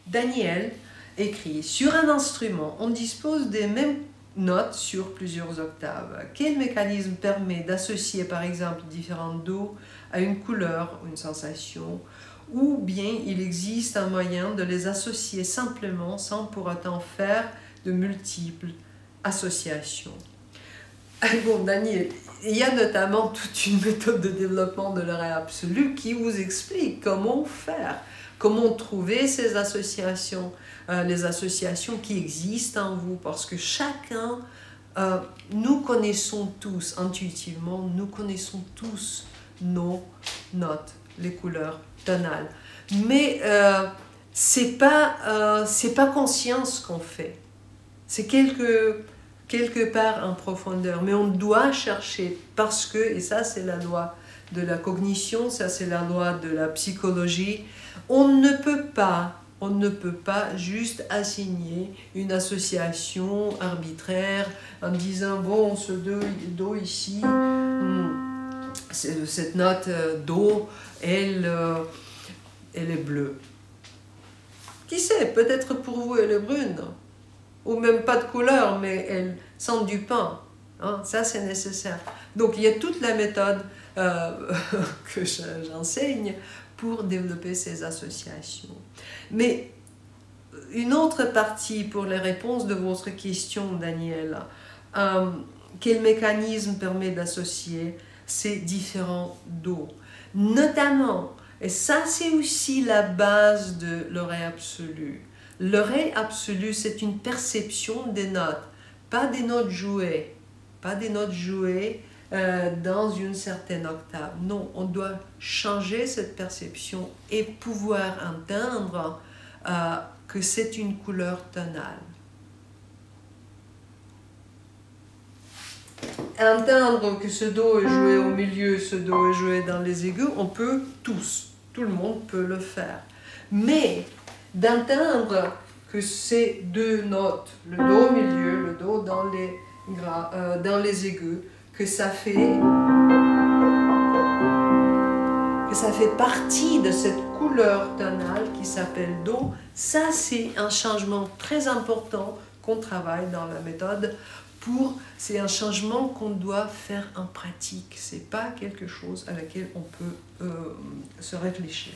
Daniel écrit: sur un instrument, on dispose des mêmes notes sur plusieurs octaves. Quel mécanisme permet d'associer par exemple différentes do à une couleur ou une sensation, ou bien il existe un moyen de les associer simplement sans pour autant faire de multiples associations? Bon, Daniel, il y a notamment toute une méthode de développement de l'oreille absolue qui vous explique comment faire, comment trouver ces associations, les associations qui existent en vous, parce que chacun, nous connaissons tous intuitivement, nous connaissons tous nos notes, les couleurs tonales. Mais c'est pas conscience qu'on fait, c'est quelque part en profondeur, mais on doit chercher parce que, et ça c'est la loi de la cognition, ça c'est la loi de la psychologie, on ne peut pas juste assigner une association arbitraire en disant bon, ce do ici, cette note do, elle est bleue. Qui sait, peut-être pour vous elle est brune, ou même pas de couleur, mais elle sent du pain. Hein? Ça, c'est nécessaire. Donc, il y a toute la méthode que j'enseigne pour développer ces associations. Mais une autre partie pour les réponses de votre question, Daniel, quel mécanisme permet d'associer ces différents do? Notamment, et ça, c'est aussi la base de l'oreille absolue. L'oreille absolue, c'est une perception des notes, pas des notes jouées, dans une certaine octave. Non, on doit changer cette perception et pouvoir entendre que c'est une couleur tonale. Entendre que ce do est joué au milieu, ce do est joué dans les aigus, on peut tous, tout le monde peut le faire. Mais d'entendre que ces deux notes, le do au milieu, le do dans les aigus, que ça fait partie de cette couleur tonale qui s'appelle do, ça c'est un changement très important qu'on travaille dans la méthode. C'est un changement qu'on doit faire en pratique, c'est pas quelque chose à laquelle on peut se réfléchir.